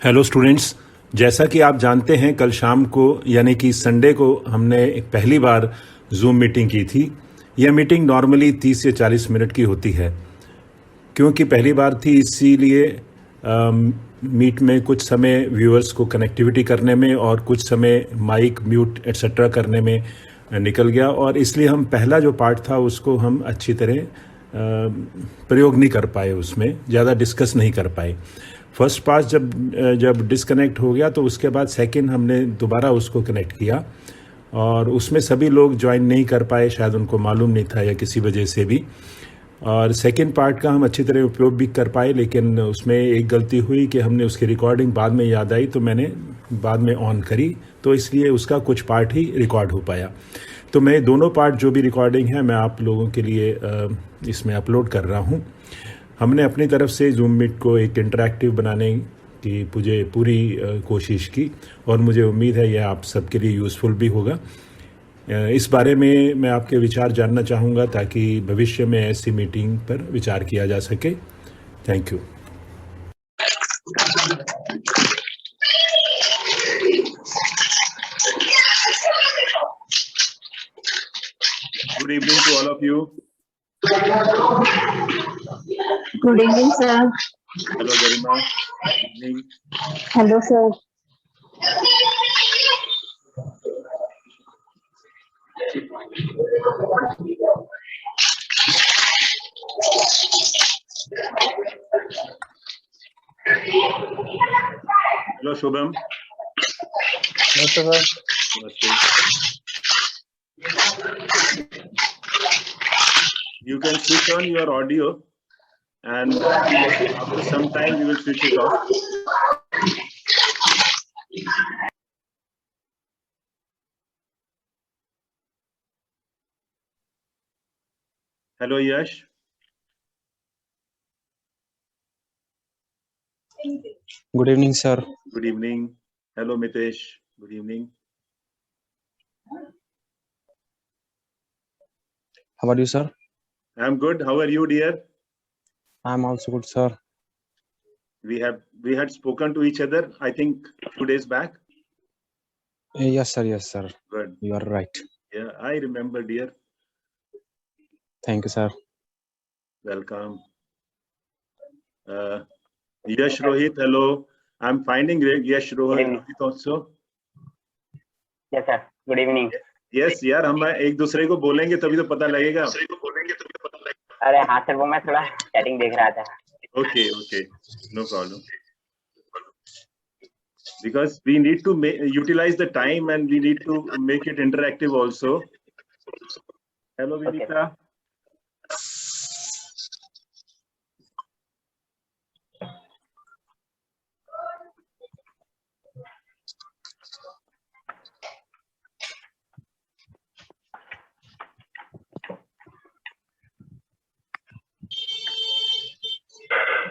Hello students. जैसा कि आप जानते हैं, कल शाम को यानी कि संडे को हमने एक पहली बार जूम मीटिंग की थी। यह मीटिंग नॉर्मली 30 से 40 मिनट की होती है। क्योंकि पहली बार थी, इसीलिए मीट में कुछ समय व्यूअर्स को कनेक्टिविटी करने में और कुछ समय माइक म्यूट एट्सेट्रा करने में निकल गया, और इसलिए हम पहला जो पार्ट था उसको हम अच्छी तरह प्रयोग नहीं कर पाए, उसमें ज़्यादा डिस्कस नहीं कर पाए। फर्स्ट पार्ट जब डिस्कनेक्ट हो गया तो उसके बाद सेकंड हमने दोबारा उसको कनेक्ट किया, और उसमें सभी लोग ज्वाइन नहीं कर पाए, शायद उनको मालूम नहीं था या किसी वजह से भी। और सेकंड पार्ट का हम अच्छी तरह उपयोग भी कर पाए, लेकिन उसमें एक गलती हुई कि हमने उसकी रिकॉर्डिंग बाद में याद आई तो मैंने बाद में ऑन करी, तो इसलिए उसका कुछ पार्ट ही रिकॉर्ड हो पाया। तो मैं दोनों पार्ट जो भी रिकॉर्डिंग है मैं आप लोगों के लिए इसमें अपलोड कर रहा हूँ। हमने अपनी तरफ से जूम मीट को एक इंटरैक्टिव बनाने की पूरी कोशिश की, और मुझे उम्मीद है यह आप सबके लिए यूज़फुल भी होगा। इस बारे में मैं आपके विचार जानना चाहूँगा ताकि भविष्य में ऐसी मीटिंग पर विचार किया जा सके। Thank you. Good evening to all of you. Good evening, sir. Hello Garima, good evening. Hello, sir. Hello Shubham. नमस्ते सर। नमस्ते। You can switch on your audio, and after some time we will switch it off. Hello Yash. Good evening, sir. Good evening. Hello Mitesh. Good evening. How are you, sir? I'm good. How are you, dear? I'm also good, sir. We had spoken to each other, I think, a few days back. Yes, sir. Yes, sir. Good. You are right. Yeah, I remember, dear. Thank you, sir. Welcome. Yash Rohit, hello. I'm finding Yash Rohit also. Yes, sir. Good evening. Yes, यार हम एक दूसरे को बोलेंगे तभी तो पता लगेगा। अरे हाँ सर, वो मैं थोड़ा चैटिंग देख रहा था। Okay, okay, no problem. Because we need to utilize the time and we need to make it interactive also. Hello, Vinita. Okay.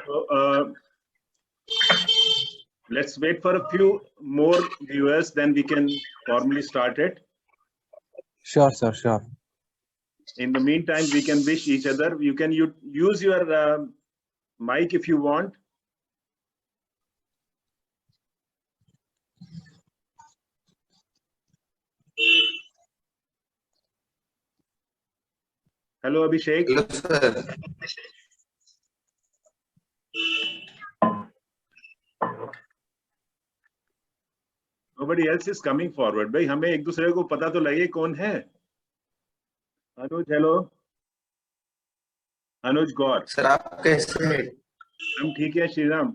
So, let's wait for a few more viewers, then we can formally start it. Sure, sir. Sure. In the meantime, we can wish each other. You can use your mic if you want. Hello, Abhishek. Hello, sir. Nobody else is coming forward. भाई हमें एक दूसरे को पता तो लगे कौन है। अनुज, हेलो। अनुज गौर। सर आप कैसे हैं? हम ठीक है श्रीराम।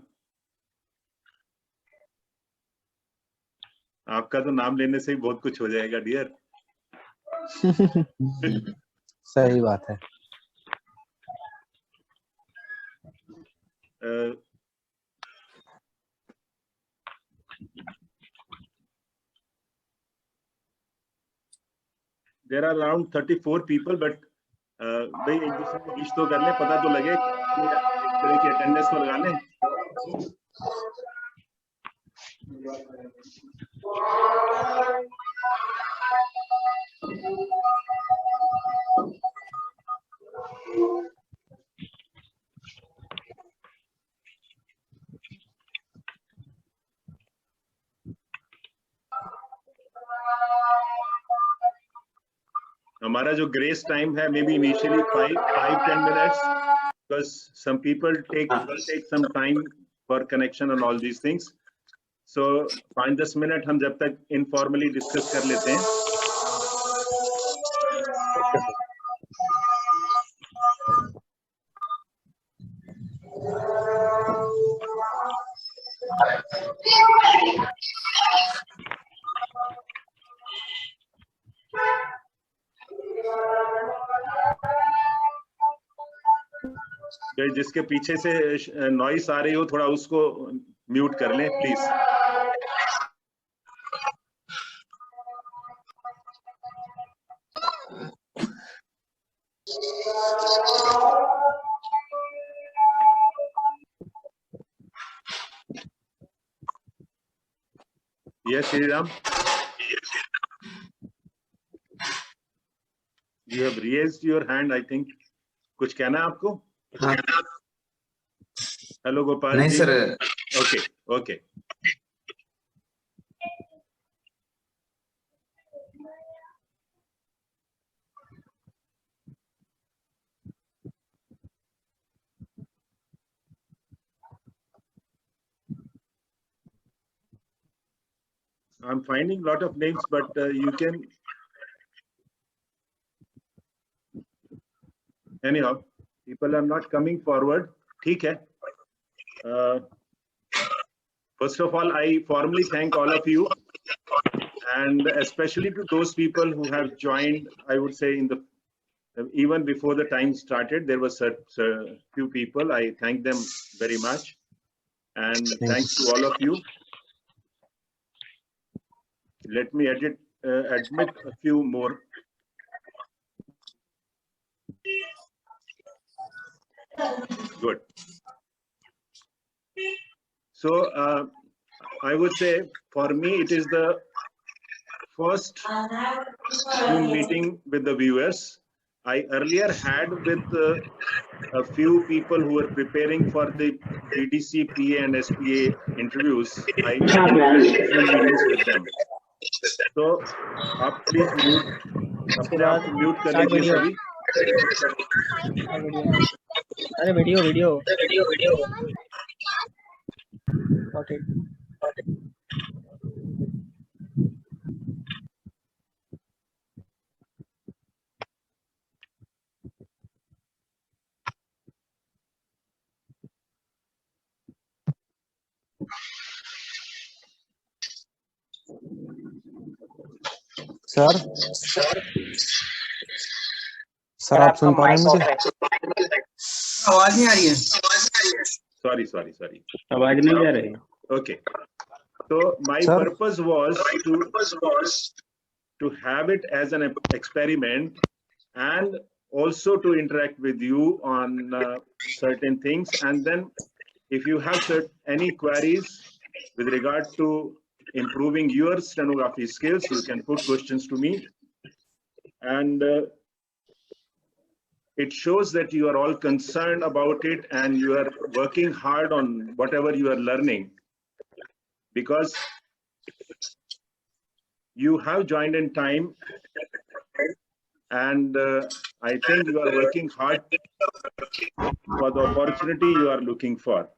आपका तो नाम लेने से ही बहुत कुछ हो जाएगा डियर। सही बात है। There are around 34 people, but भाई एक दूसरे को विश तो कर ले, पता तो लगे, एक तरह की अटेंडेंस तो लगा लें। हमारा जो ग्रेस टाइम है may be initially 5-10 minutes because some people take some time for connection and all these things. So 5-10 minute हम जब तक इनफॉर्मली डिस्कस कर लेते हैं. जिसके पीछे से नॉइस आ रही हो थोड़ा उसको म्यूट कर लें please. Yes, Sriram. You have raised your hand, I think. कुछ कहना है आपको? हाँ. हेलो गोपाल नहीं जी. Sir. Okay okay. I'm finding a lot of names, but you can. Anyhow, people are not coming forward. ठीक है. First of all, I formally thank all of you, and especially to those people who have joined. I would say in the even before the time started, there was a few people. I thank them very much, and thanks to all of you. Let me admit a few more. Good. So I would say for me it is the first Zoom meeting with the viewers. I earlier had with a few people who were preparing for the DDC, PA and SPA interviews. I had Zoom meetings with them. So आप please अपने आप को mute कर लीजिए सभी. अरे video okay. Sir आप सुन पा रहे हैं मुझे? आवाज नहीं आ रही है. Sorry. आवाज नहीं आ रही. Okay. So my purpose was to have it as an experiment and also to interact with you on certain things. And then if you have any queries with regard to improving your stenography skills, you can put questions to me. And it shows that you are all concerned about it and you are working hard on whatever you are learning, because you have joined in time, and I think you are working hard for the opportunity you are looking for.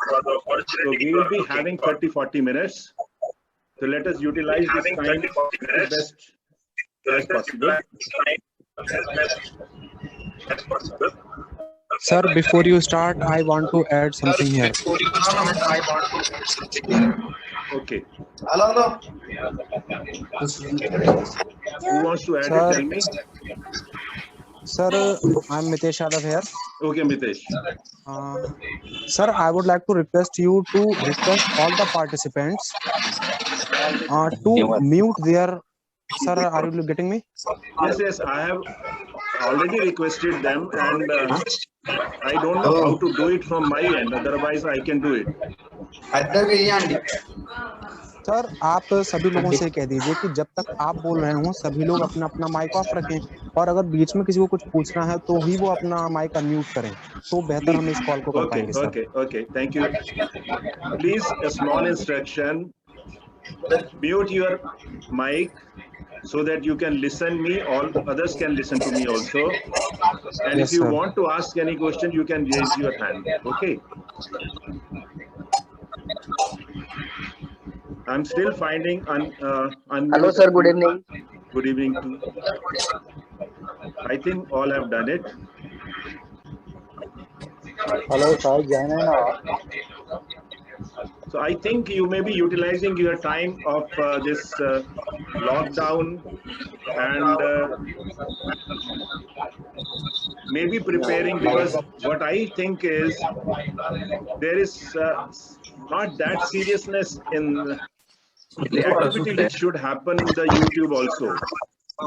So we will be having 30-40 minutes. So let us utilize this time the best as possible. Sir, before you start, I want to add something here. Okay. Hello. Who wants to add Sir. it? Tell me. Sir, I'm Mitesh Yadav here. Okay, Mitesh. Sir, I would like to request you to request all the participants to mute their. Sir, are you getting me? Yes, I have already requested them, and I don't know how to do it from my end. Otherwise, I can do it. Sir आप सभी लोगों से कह दीजिए कि जब तक आप बोल रहे हो सभी लोग अपना अपना माइक ऑफ रखें, और अगर बीच में किसी को कुछ पूछना है तो ही वो अपना माइक अनम्यूट करें, तो बेहतर हम इस कॉल को कर पाएंगे sir. Okay. Thank you. Please, a small instruction: mute your mic so that you can listen me, all others can listen to me also. And Yes, if you sir. want to ask any question, you can raise your hand. Okay. I'm still finding unmute. Hello, sir. Good evening. Good evening too. I think all have done it. Hello, sir. Join now. So I think you may be utilizing your time of this lockdown and maybe preparing, because what I think is there is not that seriousness in the activity which should happen in the YouTube also.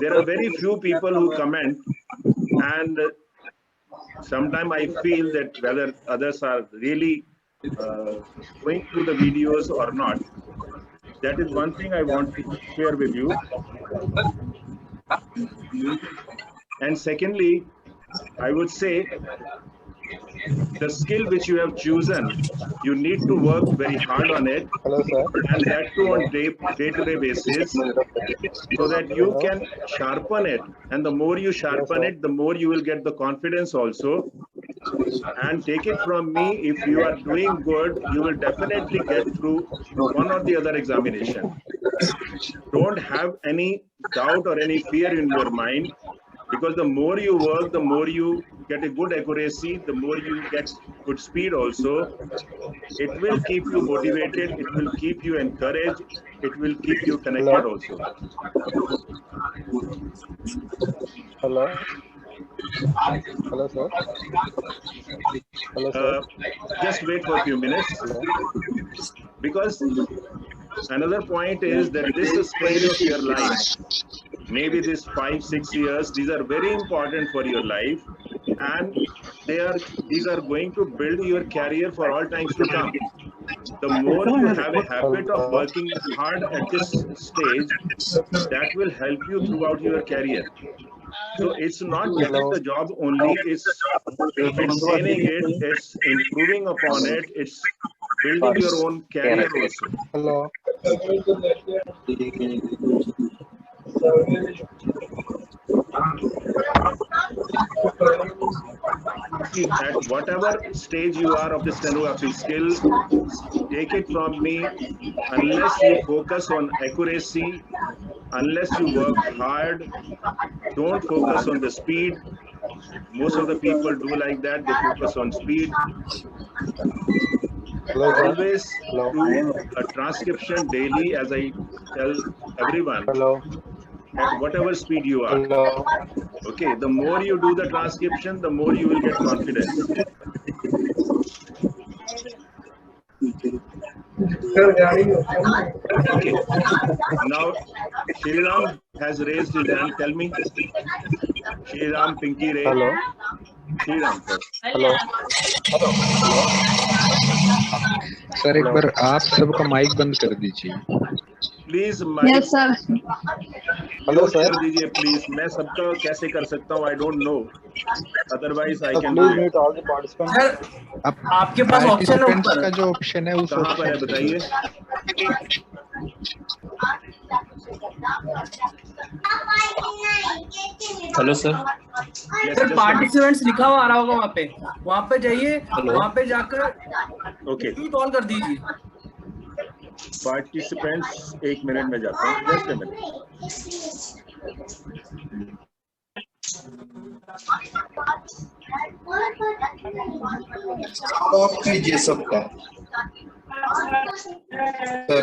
There are very few people who comment, and sometimes I feel that whether others are really going through the videos or not. That is one thing I want to share with you. And secondly, I would say the skill which you have chosen, you need to work very hard on it, Hello, sir. and that too on day-to-day basis, so that you can sharpen it. And the more you sharpen it, the more you will get the confidence also. And take it from me, if you are doing good, you will definitely get through one or the other examination. Don't have any doubt or any fear in your mind, because the more you work, the more you get a good accuracy, the more you get good speed also. It will keep you motivated, it will keep you encouraged, it will keep you connected also. Hello. Hello, sir. Hello, sir. Just wait for a few minutes, Hello. because another point is that this stage of your life, maybe this 5-6 years, these are very important for your life, and these are going to build your career for all times to come. The more you have a habit of working hard at this stage, that will help you throughout your career. So it's not getting the job only, it's retaining it, it's improving upon it, it's building your own career also. Hello. At whatever stage you are of the stenography skill, take it from me, unless you focus on accuracy, unless you work hard, don't focus on the speed. Most of the people do like that, they focus on speed. Hello, sir. Always do a transcription daily, as I tell everyone, Hello. at whatever speed you are. Hello. Okay, the more you do the transcription, the more you will get confidence. Okay, now Shriram has raised his hand. Tell me, Shriram, Pinky Ray. Hello. Shriram first. Hello sir एक बार आप सबका mic बंद कर दीजिए. Please mic Yes, sir. Mute कर दीजिए please. मैं सबका कैसे कर सकता हूँ, I don't know, otherwise I can do please it. Mute all the participants. आपके पास पार्टिसिपेंट्स का जो ऑप्शन है उस कहाँ पर है बताइए. Hello sir. सर पार्टिसिपेंट्स लिखा हुआ आ रहा होगा वहाँ पे जाइए, वहाँ पे जाकर ओके कॉल कर दीजिए. पार्टिसिपेंट्स, एक मिनट में जाता हूँ, जस्ट अ मिनट. ऑफ कीजिए सबका sir.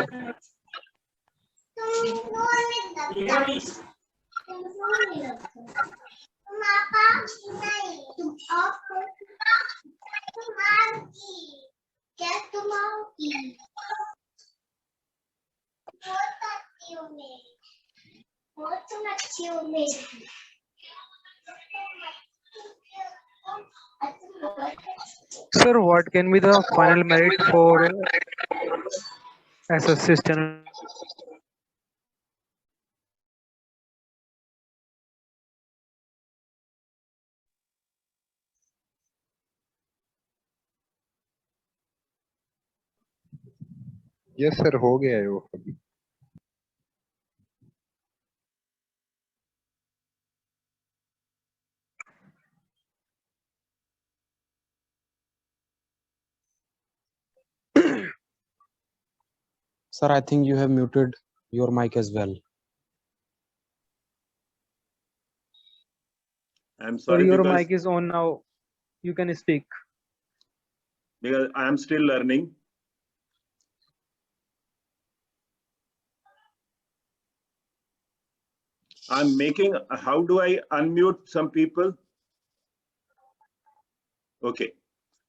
Sir, what can be the final merit for as assistant? Yes sir, हो गया है वो. Sir, I think you have muted your mic as well. I'm Sir, sorry your because mic is on now. You can speak. I am still learning. I'm making, how do I unmute some people? Okay,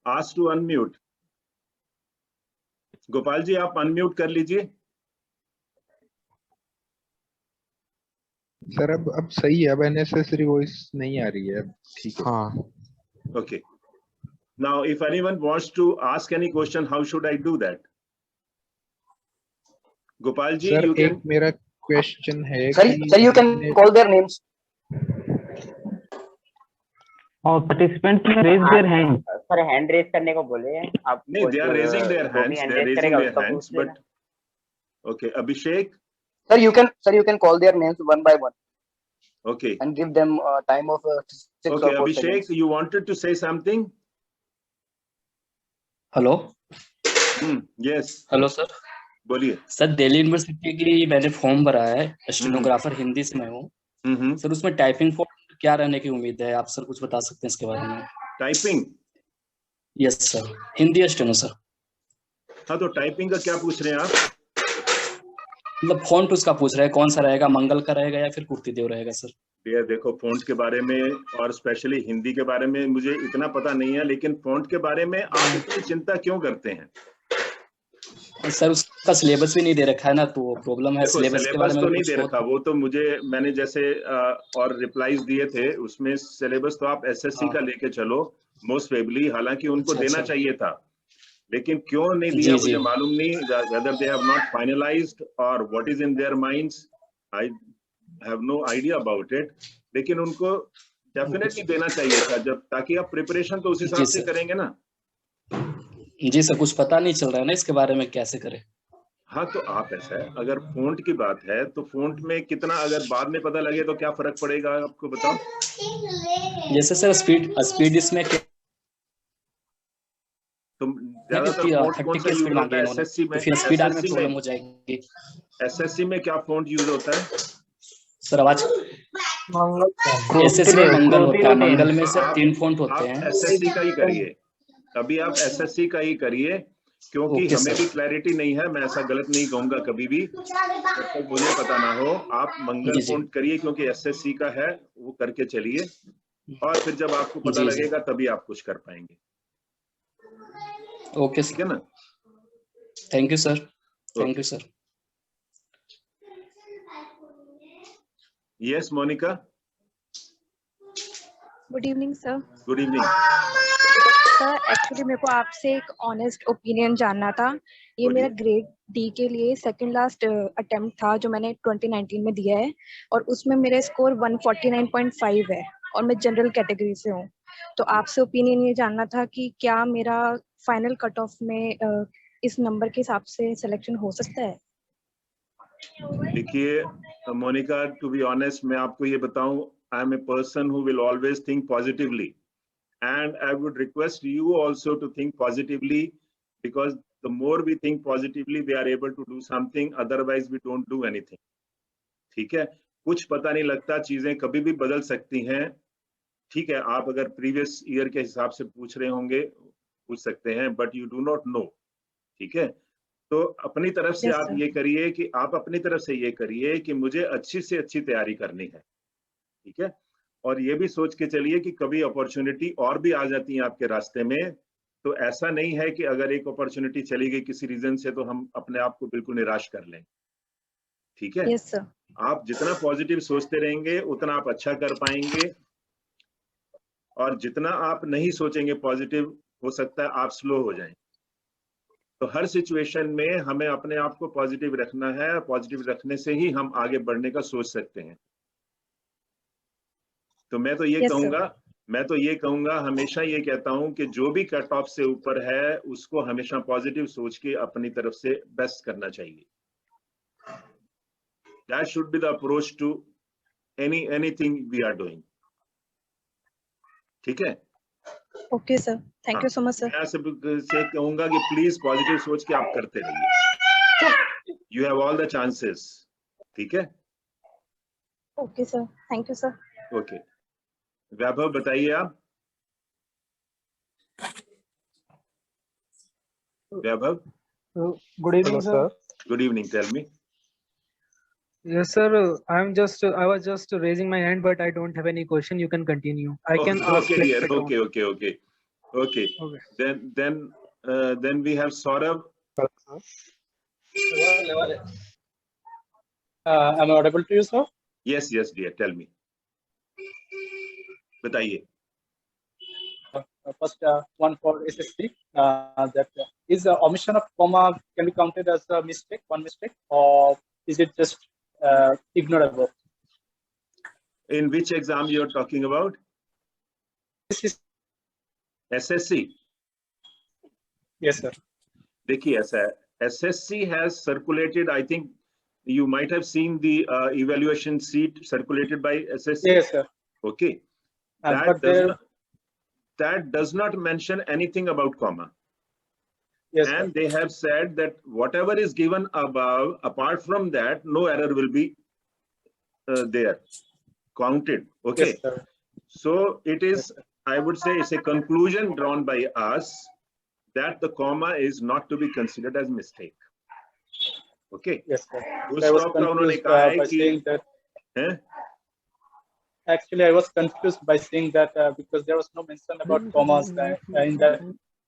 ask to unmute. Gopal ji आप unmute कर लीजिए. Sir अब सही है, अब unnecessary voice नहीं आ रही है, अब ठीक है. हाँ. Okay. Now, if anyone wants to ask any question, how should I do that? Gopal ji, sir you can. एक मेरा क्वेश्चन है Sir, you can call their names. और participants ने raise their hand. Sir hand raise करने को बोले हैं आप. नहीं, they are raising their जो भी hands. hand They are raise raising करेगा their उसका hands. पूछ लेना. But okay, Abhishek. Sir, you can call their names one by one Okay. and give them time of 6 Okay, or 4 Abhishek, seconds. you wanted to say something? Hello Yes. Hello sir. बोलिए. Sir Delhi university के लिए मैंने form भरा है, stenographer Hindi से मैं हूँ. Sir उसमें टाइपिंग फॉर्म क्या रहने की उम्मीद है, आप सर कुछ बता सकते हैं इसके बारे में? Typing? Yes sir, Hindi steno sir. हाँ, तो टाइपिंग का क्या पूछ रहे हैं आप? मतलब फॉन्ट उसका पूछ रहे हैं, कौन सा रहेगा, मंगल का रहेगा या फिर कुर्तीदेव रहेगा सर? ये देखो, फॉन्ट के बारे में और स्पेशली हिंदी के बारे में मुझे इतना पता नहीं है, लेकिन फॉन्ट के बारे में आप इतनी चिंता क्यों करते हैं? सर उसका सिलेबस भी नहीं दे रखा है ना, तो प्रॉब्लम है. सिलेबस तो नहीं दे रखा, वो तो मैंने जैसे और रिप्लाईज दिए थे उसमें सिलेबस तो आप एसएससी का लेके चलो मोस्ट प्रोबेबली, हालांकि उनको देना चाहिए था, लेकिन क्यों नहीं दिया मुझे मालूम नहीं. Whether they have not finalised और what is in their minds, I have no idea about it, लेकिन उनको डेफिनेटली देना चाहिए था, जब ताकि आप प्रिपरेशन तो उस हिसाब से करेंगे ना. जी सर, कुछ पता नहीं चल रहा है ना इसके बारे में, कैसे करें? हाँ, तो आप ऐसा है, अगर फॉन्ट की बात है तो फॉन्ट में कितना अगर बाद में पता लगे तो क्या फर्क पड़ेगा आपको, बताओ. जैसे सर स्पीड इसमें तुम ज्यादातर फॉन्ट कौन सा यूज होता है एसएससी में? फिर स्पीड आने में प्रॉब्लम हो जाएगी. एसएससी में क्या फॉन्ट यूज होता है सर? आवाज एसएससी में मंगल होता है, मंगल में सर 3 फॉन्ट होते हैं. एसएससी का ही करिए, अभी आप एसएससी का ही करिए, क्योंकि हमें भी क्लैरिटी नहीं है. मैं ऐसा गलत नहीं कहूंगा कभी भी, जब तक मुझे पता ना हो. आप मंगल फॉन्ट करिए क्योंकि एसएससी का है, वो करके चलिए, और फिर जब आपको पता लगेगा तभी आप कुछ कर पाएंगे. ओके, ठीक है ना? Thank you sir. Thank you sir. Yes Monica. Good evening sir. Good evening. Sir actually मेरे को आपसे एक ऑनेस्ट ओपिनियन जानना था. ये मेरा ग्रेड डी के लिए सेकंड लास्ट अटेम्प्ट था जो मैंने 2019 में दिया है, और उसमें मेरा स्कोर 149.5 है और मैं जनरल कैटेगरी से हूँ. तो आपसे ओपिनियन ये जानना था कि क्या मेरा फाइनल कट ऑफ में इस नंबर के हिसाब से सिलेक्शन हो सकता है? देखिए मोनिका, टू बी ऑनेस्ट मैं आपको ये बताऊं, I am a person who will always think positively, and I would request you also to think positively, because the more we think positively we are able to do something, otherwise we don't do anything. ठीक है, कुछ पता नहीं लगता, चीजें कभी भी बदल सकती हैं. ठीक है, आप अगर प्रीवियस ईयर के हिसाब से पूछ रहे होंगे पूछ सकते हैं, but you do not know. ठीक है, तो अपनी तरफ से आप ये करिए कि आप अपनी तरफ से ये करिए कि मुझे अच्छी से अच्छी तैयारी करनी है. ठीक है, और ये भी सोच के चलिए कि कभी अपॉर्चुनिटी और भी आ जाती है आपके रास्ते में, तो ऐसा नहीं है कि अगर एक अपॉर्चुनिटी चली गई किसी रीजन से तो हम अपने आप को बिल्कुल निराश कर लें. ठीक है? Yes sir. आप जितना पॉजिटिव सोचते रहेंगे उतना आप अच्छा कर पाएंगे, और जितना आप नहीं सोचेंगे पॉजिटिव, हो सकता है आप स्लो हो जाएं. तो हर सिचुएशन में हमें अपने आप को पॉजिटिव रखना है, पॉजिटिव रखने से ही हम आगे बढ़ने का सोच सकते हैं. तो मैं तो ये कहूंगा, हमेशा ये कहता हूं कि जो भी कट ऑफ से ऊपर है उसको हमेशा पॉजिटिव सोच के अपनी तरफ से बेस्ट करना चाहिए. That should be the approach to anything we are doing. ठीक है? Okay sir, thank you so much sir. मैं से कहूंगा कि प्लीज पॉजिटिव सोच के आप करते रहिए. You have all the chances. ठीक है? Okay, sir. Thank you, sir. Okay. वैभव बताइए आप. वैभव. Good evening, Hello, sir. Good evening. Tell me. Yes, sir. I was just raising my hand, but I don't have any question. You can continue. I can ask Okay, dear. later on. Okay. Then we have Saurabh. Hello, sir. Am I audible to you, sir? Yes, dear. Tell me. बताइए. First, one for SSC. That is the omission of comma can be counted as a mistake, one mistake, or is it just ignorable? In which exam you are talking about? SSC. Yes, sir. देखिए ऐसा है. SSC has circulated. I think you might have seen the evaluation sheet circulated by SSC. Yes, sir. Okay. That does not mention anything about comma. Yes, and sir. they have said that whatever is given above, apart from that, no error will be there counted. Okay. Yes, sir. So it is, I would say, it's a conclusion drawn by us that the comma is not to be considered as mistake. Okay. Yes, sir. उस I was stop का उन्होंने confused कहा है by कि saying that. हैं? Actually, I was confused by saying that because there was no mention about commas in that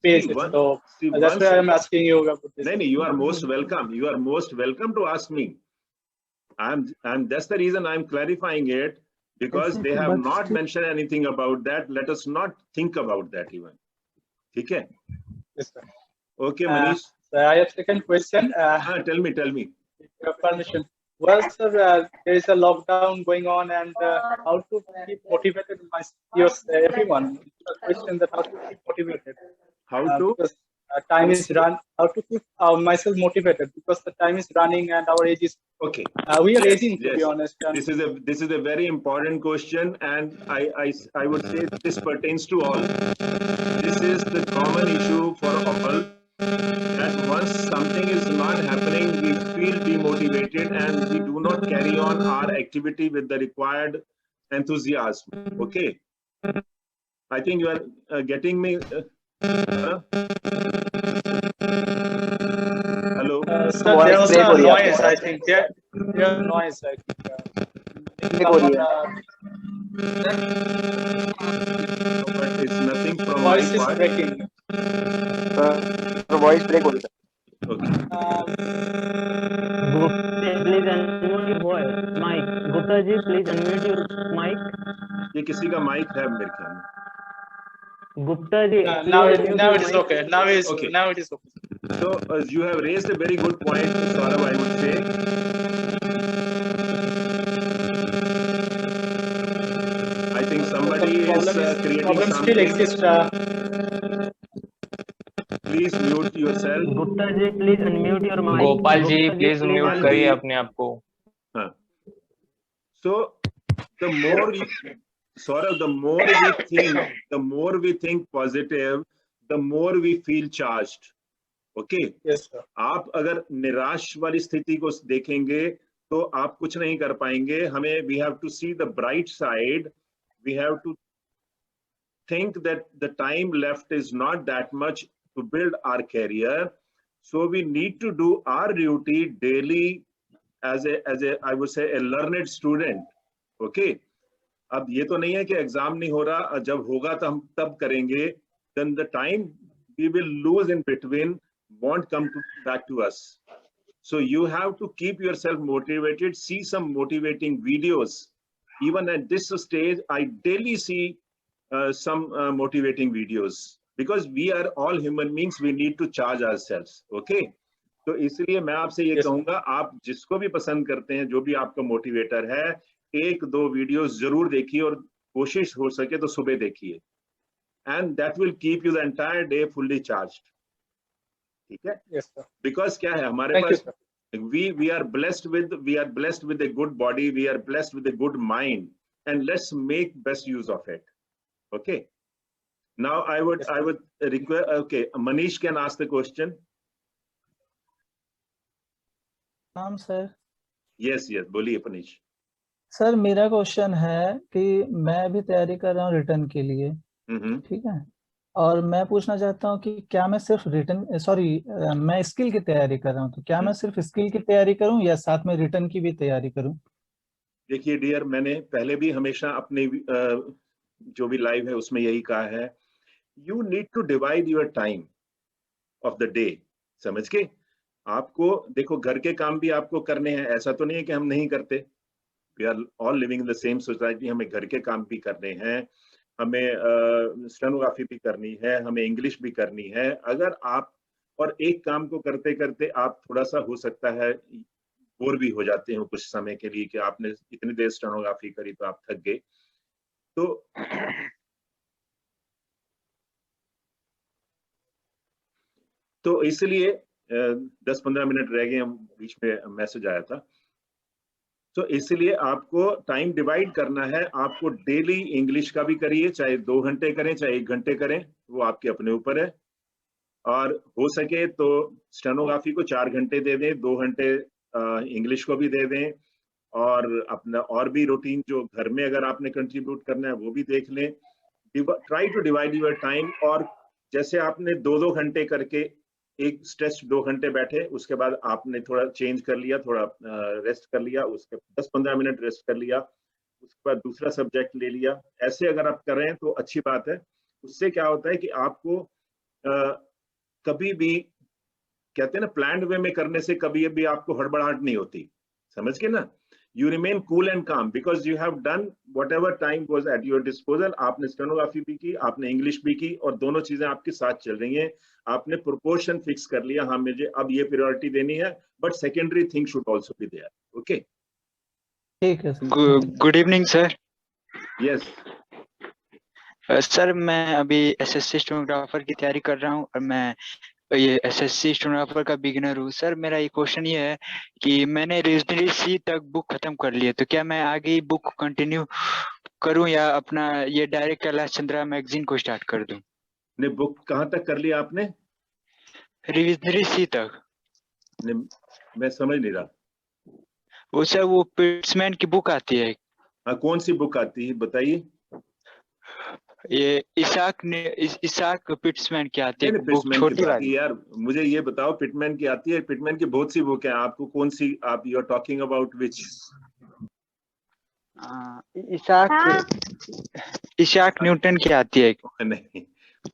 page. So that's why I'm asking you about this. No, you are most welcome. You are most welcome to ask me. That's the reason I'm clarifying it, because they have not mentioned anything about that. Let us not think about that even. Okay? Yes, sir. Okay, Manish. So I have second question. Tell me. With your permission. Well, sir, there is a lockdown going on, and how to keep motivated everyone. The question that how to keep motivated. Because time is run. How to keep myself motivated because the time is running and our age is. Okay. We are aging, to be honest. This is a very important question, and I would say this pertains to all. This is the common issue for all. That once something is not happening, we feel demotivated and we do not carry on our activity with the required enthusiasm. Okay. I think you are getting me. Hello. Sir, there was a noise. I think there was noise. I think. But it's nothing from voice my is part. breaking. voice break हो रही है. Okay. Please unmute your voice. Mic. Gupta ji, please unmute your mic. ये किसी का mic है मेरे ख्याल में. Gupta ji, now it is okay. Now it is okay. So you have raised a very good point, Saurabh, I would say. I think somebody is creating problem something. still exists. Please mute yourself. Gupta ji, please unmute your mic. Gopal ji please mute करिए अपने आप को. So the more Saurabh, the more we think positive, the more we feel charged. Okay? Yes, sir. आप अगर निराश वाली स्थिति को देखेंगे तो आप कुछ नहीं कर पाएंगे. हमें we have to see the bright side. We have to think that the time left is not that much to build our career. So we need to do our duty daily as a I would say a learned student. Okay? अब ये तो नहीं है कि exam नहीं हो रहा, जब होगा तो हम तब करेंगे. Then the time we will lose in between won't come back to us. So you have to keep yourself motivated. See some motivating videos. Even at this stage, I daily see some motivating videos, because we are all human beings. We need to charge ourselves. Okay? तो इसलिए मैं आपसे ये कहूंगा, आप जिसको भी पसंद करते हैं, जो भी आपका मोटिवेटर है, एक दो वीडियो जरूर देखिए और कोशिश हो सके तो सुबह देखिए. And that will keep you the entire day fully charged. ठीक है? Yes, sir. Because क्या है हमारे पास, we are blessed with a good body, we are blessed with a good mind, and let's make best use of it. Okay. Now I would request. Okay, Manish can ask the question. Ram sir. Yes yes, बोलिए punish. Sir मेरा question है कि मैं अभी तैयारी कर रहा हूँ रिटर्न के लिए, ठीक है, और मैं पूछना चाहता हूँ कि क्या मैं सिर्फ मैं स्किल की तैयारी कर रहा हूँ, तो क्या मैं सिर्फ स्किल की तैयारी करूँ या साथ में रिटर्न की भी तैयारी करूँ? देखिए डियर, मैंने पहले भी हमेशा अपने जो भी लाइव है उसमें यही कहा है, you need to divide your time of the day. समझ के आपको देखो, घर के काम भी आपको करने हैं, ऐसा तो नहीं है कि हम नहीं करते। We are all living in the same society, हमें घर के काम भी करने हैं, हमें स्टेनोग्राफी भी करनी है, हमें इंग्लिश भी करनी है। अगर आप और एक काम को करते करते आप थोड़ा सा हो सकता है बोर भी हो जाते हो कुछ समय के लिए कि आपने इतनी देर स्टेनोग्राफी करी तो आप थक गए, तो इसलिए 10-15 मिनट रह गए, बीच में मैसेज आया था, तो इसलिए आपको टाइम डिवाइड करना है। आपको डेली इंग्लिश का भी करिए, चाहे 2 घंटे करें चाहे 1 घंटे करें, वो आपके अपने ऊपर है। और हो सके तो स्टेनोग्राफी को 4 घंटे दे दें, 2 घंटे इंग्लिश को भी दे दें, और अपना और भी रूटीन जो घर में अगर आपने कंट्रीब्यूट करना है वो भी देख लें। Try to divide your time. और जैसे आपने 2-2 घंटे करके एक स्ट्रेच 2 घंटे बैठे, उसके बाद आपने थोड़ा चेंज कर लिया, थोड़ा रेस्ट कर लिया, उसके 10-15 मिनट रेस्ट कर लिया, उसके बाद दूसरा सब्जेक्ट ले लिया। ऐसे अगर आप करें तो अच्छी बात है। उससे क्या होता है कि आपको कभी भी कहते हैं ना, प्लान्ड वे में करने से कभी भी आपको हड़बड़ाहट नहीं होती, समझ के ना। You remain cool and calm because you have done whatever time was at your disposal. आपने स्टेनोग्राफी भी की, आपने इंग्लिश भी की, और दोनों चीजें आपके साथ चल रही हैं। आपने प्रोपोर्शन फिक्स कर लिया, हाँ मुझे अब ये प्रायोरिटी देनी है, but secondary thing should also be there. Okay, ठीक है। Good evening sir. Yes sir, मैं अभी एसएससी स्टेनोग्राफर की तैयारी कर रहा हूँ और मैं ये एसएससी स्टेनोग्राफर का बिगिनर हूँ। सर मेरा ये क्वेश्चन ये है कि मैंने रीजनरी सी तक बुक खत्म कर ली है, तो क्या मैं आगे बुक कंटिन्यू करूँ या अपना ये डायरेक्ट कैलाश चंद्रा मैगजीन को स्टार्ट कर दूँ? ने बुक कहाँ तक कर लिया आपने? रिविजनरी सी तक। मैं समझ नहीं रहा। वो सर वो पिट्समैन की बुक आती है। हाँ, कौन सी बुक आती है बताइए? ये इसाक पिट्समैन की आती है बुक, छोटी वाली। यार मुझे ये बताओ, पिटमैन की आती है? पिटमैन की बहुत सी बुक है, आपको कौन सी आप you are talking about which? Isaac Newton की आती है। नहीं,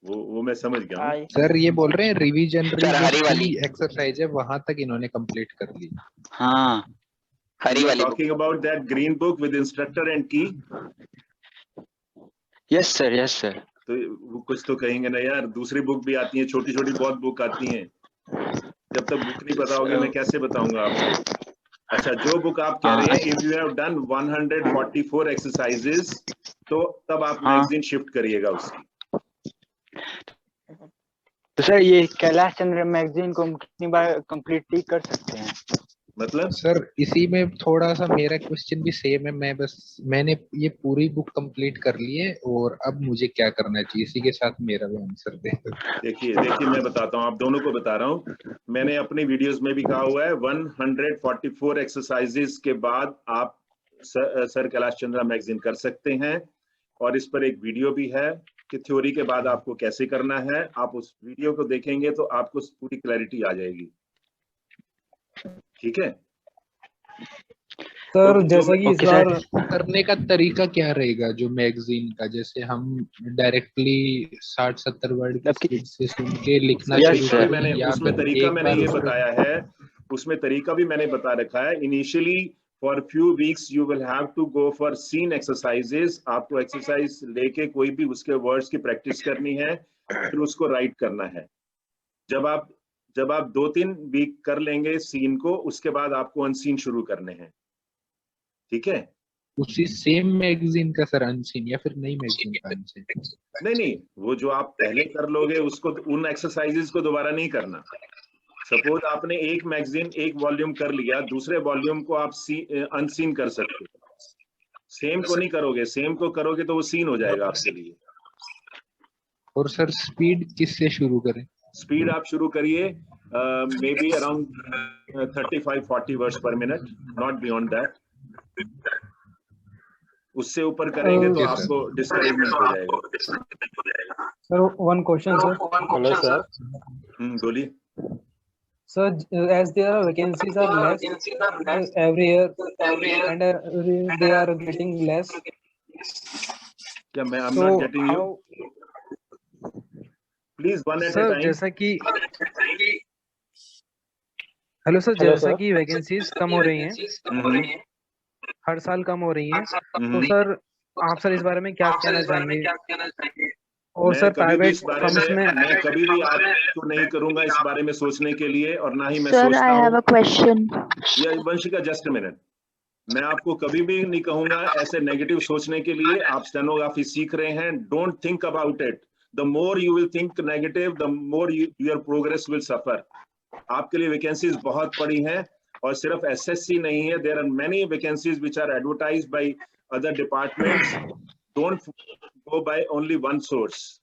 वो मैं समझ गया हूँ। सर ये बोल रहे हैं रिवीजनरी एक्सरसाइज है, वहां तक इन्होंने कंप्लीट कर ली। हाँ, हरी वाली। Talking about that green book with instructor and की? Yes sir, yes sir. तो वो कुछ तो कहेंगे ना यार, दूसरी बुक भी आती है, छोटी छोटी बहुत बुक आती हैं। जब तक बुक नहीं पता होगी मैं कैसे बताऊंगा आपको? अच्छा, जो बुक आप कह रहे हैं, if you have done 144 exercises, तो तब आप मैगजीन शिफ्ट करिएगा उसकी। तो सर ये कैलाश चंद्र मैगजीन को हम कितनी बार कंप्लीट कर सकते हैं? मतलब सर इसी में थोड़ा सा मेरा क्वेश्चन भी सेम है। मैंने ये पूरी बुक कंप्लीट कर ली है और अब मुझे क्या करना चाहिए, इसी के साथ मेरा भी आंसर दे। देखिए मैं बताता हूँ, आप दोनों को बता रहा हूँ। मैंने अपनी वीडियोस में भी कहा हुआ है, 144 एक्सरसाइजेस के बाद आप सर कैलाश चंद्रा मैगजीन कर सकते हैं, और इस पर एक वीडियो भी है कि थ्योरी के बाद आपको कैसे करना है। आप उस वीडियो को देखेंगे तो आपको पूरी क्लैरिटी आ जाएगी, ठीक है सर? जैसा कि इस बार करने का तरीका क्या रहेगा जो मैगजीन का, जैसे हम डायरेक्टली 60-70 वर्ड की स्पीड से सुन के लिखना शुरू करें? उसमें तरीका मैंने ये बताया है, उसमें तरीका भी मैंने बता रखा है। Initially for few weeks you will have to go for seen exercises. आपको एक्सरसाइज लेके कोई भी उसके वर्ड्स की प्रैक्टिस करनी है, फिर उसको राइट करना है। जब आप 2-3 वीक कर लेंगे सीन को, उसके बाद आपको अनसीन शुरू करने हैं, ठीक है? उसी सेम मैगजीन का सर अनसीन, या फिर नई मैगजीन का अनसीन? नहीं, वो जो आप पहले कर लोगे उसको, उन एक्सरसाइजेस को दोबारा नहीं करना। सपोज आपने एक मैगजीन एक वॉल्यूम कर लिया, दूसरे वॉल्यूम को आप अनसीन कर सकते हो। सेम को नहीं करोगे, सेम को करोगे तो वो सीन हो जाएगा आपके लिए। और सर स्पीड किससे शुरू करें? स्पीड आप शुरू करिए maybe around 35-40 words per minute, not beyond that. उससे ऊपर करेंगे तो आपको डिस्करेजमेंट हो जाएगा. Sir, one question, sir. Hello sir. बोलिए. Sir, as there are vacancies are less every year, and they are getting less. क्या मैं I'm not getting you? Please one at a time. जैसा कि हेलो सर, जैसा कि vacancies कम हो रही हैं, हर साल कम हो रही हैं, तो सर आप सर इस बारे में क्या कहना चाहेंगे? और सर प्राइवेट फर्म्स में मैं कभी भी आपको नहीं करूंगा इस बारे में सोचने के लिए, और ना ही मैं Sir, सोचता I have हूँ. a question. ये वंशिका जस्ट मिनट, मैं आपको कभी भी नहीं कहूंगा ऐसे नेगेटिव सोचने के लिए. आप स्टेनोग्राफी सीख रहे हैं, don't think about it. The more you will think negative, the more your progress will suffer. आपके लिए वैकेंसीज बहुत पड़ी हैं, और सिर्फ एसएससी नहीं है. There are many vacancies which are advertised by other departments. Don't go by only one source.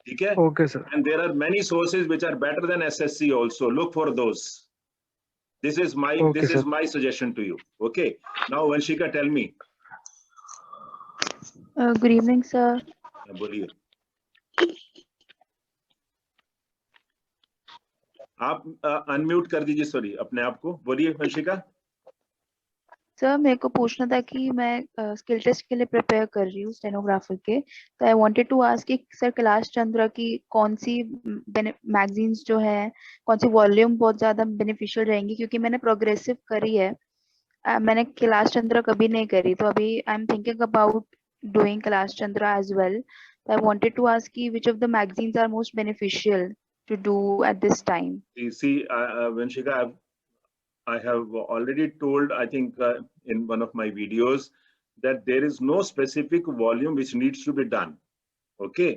ठीक है? Okay sir. And there are many sources which are better than SSC also. Look for those. This is my suggestion to you. Okay. Now Vanshika, tell me. Good evening, sir. बोलिए. आप unmute कर दीजिए, sorry, अपने आप को. बोलिए Vanshika. Sir मेरे को पूछना था कि मैं स्किल टेस्ट के लिए प्रिपेयर कर रही हूँ स्टेनोग्राफर के, तो आई वांटेड टू आस्क कि सर कैलाश चंद्रा की कौन सी मैगजीन्स जो है, कौन सी वॉल्यूम बहुत ज्यादा बेनिफिशियल रहेंगी, क्योंकि मैंने प्रोग्रेसिव करी है, मैंने कैलाश चंद्रा कभी नहीं करी, तो अभी I am thinking about doing Kailash Chandra as well. I wanted to ask कि which of the magazines are most beneficial to do at this time. See, Vanshika, I have already told, I think, in one of my videos, that there is no specific volume which needs to be done. Okay?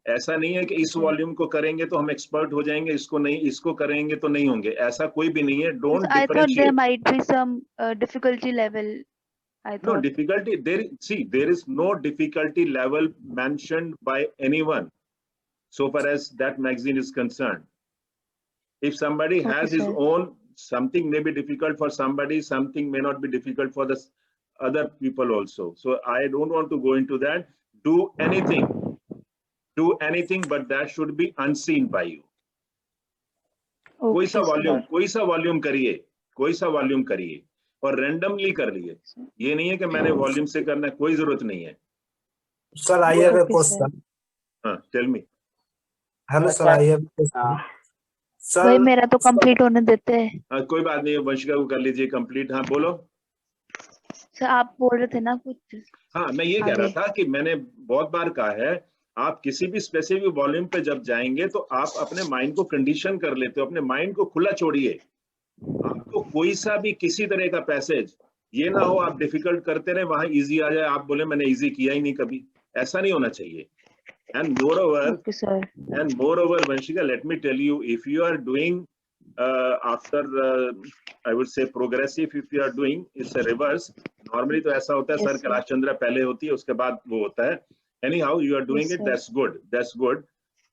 ऐसा नहीं है कि इस volume को करेंगे तो हम expert हो जाएंगे, इसको नहीं, इसको करेंगे तो नहीं होंगे. ऐसा कोई भी नहीं है. Don't I thought differentiate. there might be some difficulty level. I thought. No difficulty. There is no difficulty level mentioned by anyone, so far as that magazine is concerned. If somebody has his own, something may be difficult for somebody, something may not be difficult for the other people also. So I don't want to go into that. Do anything, but that should be unseen by you. कोई सा volume करिए, और randomly कर लिए. ये नहीं है कि मैंने वॉल्यूम से करना, कोई जरूरत नहीं है. Sir, I have a question. Tell me. Hello, sir. I have a question. भाई मेरा तो कंप्लीट होने देते हैं. कोई बात नहीं, वंशिका को कर लीजिए कंप्लीट. हाँ बोलो. सर आप बोल रहे थे ना कुछ. हाँ, मैं ये कह रहा था कि मैंने बहुत बार कहा है, आप किसी भी स्पेसिफिक वॉल्यूम पे जब जाएंगे तो आप अपने माइंड को कंडीशन कर लेते हो. अपने माइंड को खुला छोड़िए. आपको कोई सा भी किसी तरह का पैसेज ये ना हो आप डिफिकल्ट करते रहे, वहां इजी आ जाए, आप बोले मैंने इजी किया ही नहीं कभी. ऐसा नहीं होना चाहिए. And moreover, Vanshika, let me tell you, if you are doing after I would say progressive, if you are doing, it's a reverse. Normally तो ऐसा होता है, सर कैलाश चंद्रा पहले होती है, उसके बाद वो होता है. Anyhow, you are doing it. That's good,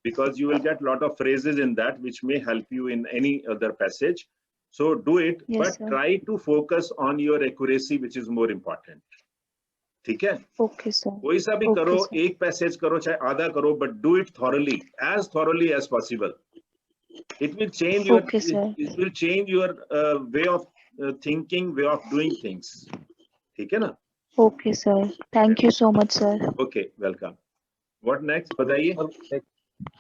because you will get lot of phrases in that which may help you in any other passage. So do it, but try to focus on your accuracy, which is more important. ठीक है? Okay sir. कोई सा भी करो, एक passage करो चाहे आधा करो, but do it thoroughly as possible. It will change your it will change your way of thinking, way of doing things. ठीक है ना? Okay sir. Thank you so much sir. Okay, welcome. What next बताइए.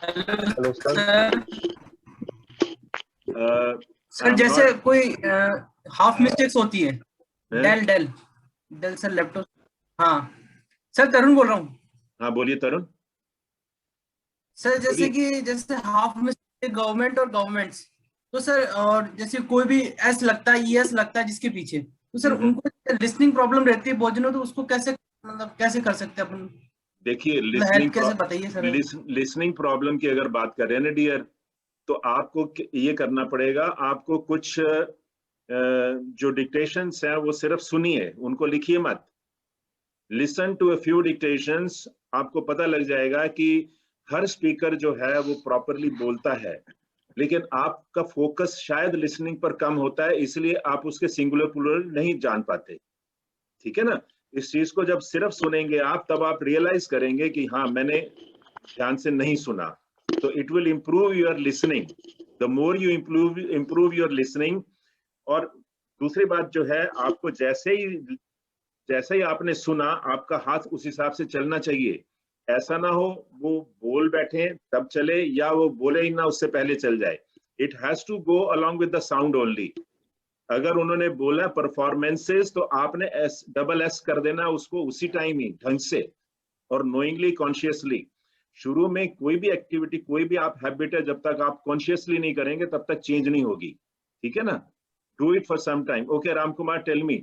Hello sir. Sir जैसे कोई half mistakes होती है, Dell sir laptop. हाँ sir, Tarun बोल रहा हूँ. हाँ बोलिए तरुण. सर जैसे हाफ में गवर्नमेंट और गवर्नमेंट्स, तो सर और जैसे कोई भी एस लगता है, ईएस लगता है जिसके पीछे, तो सर उनको लिसनिंग प्रॉब्लम रहती है बहुत जनों, तो उसको कैसे कर सकते हैं अपन. देखिए, लिसनिंग प्रॉब्लम की अगर बात करें ना डियर, तो आपको ये करना पड़ेगा. आपको कुछ जो डिक्टेशंस हैं वो सिर्फ सुनिए, उनको लिखिए मत. Listen to a few dictations. आपको पता लग जाएगा कि हर स्पीकर जो है वो प्रॉपरली बोलता है. लेकिन आपका फोकस शायद लिसनिंग पर कम होता है, इसलिए आप उसके सिंगुलर प्लूरल नहीं जान पाते। ठीक है ना? इस चीज को जब सिर्फ सुनेंगे आप, तब आप रियलाइज करेंगे कि हाँ मैंने ध्यान से नहीं सुना। तो it will improve your listening, the more you improve your listening. और दूसरी बात जो है, आपको जैसे ही आपने सुना, आपका हाथ उस हिसाब से चलना चाहिए। ऐसा ना हो वो बोल बैठे तब चले, या वो बोले ही ना उससे पहले चल जाए। It has to go along with the sound only. अगर उन्होंने बोला परफॉर्मेंसेस, तो आपने डबल एस कर देना उसको उसी टाइम ही, ढंग से और नोइंगली, कॉन्शियसली। शुरू में कोई भी एक्टिविटी, कोई भी आप हैबिट है, जब तक आप कॉन्शियसली नहीं करेंगे तब तक चेंज नहीं होगी। ठीक है ना? Do it for some time. Okay Ram Kumar, tell me,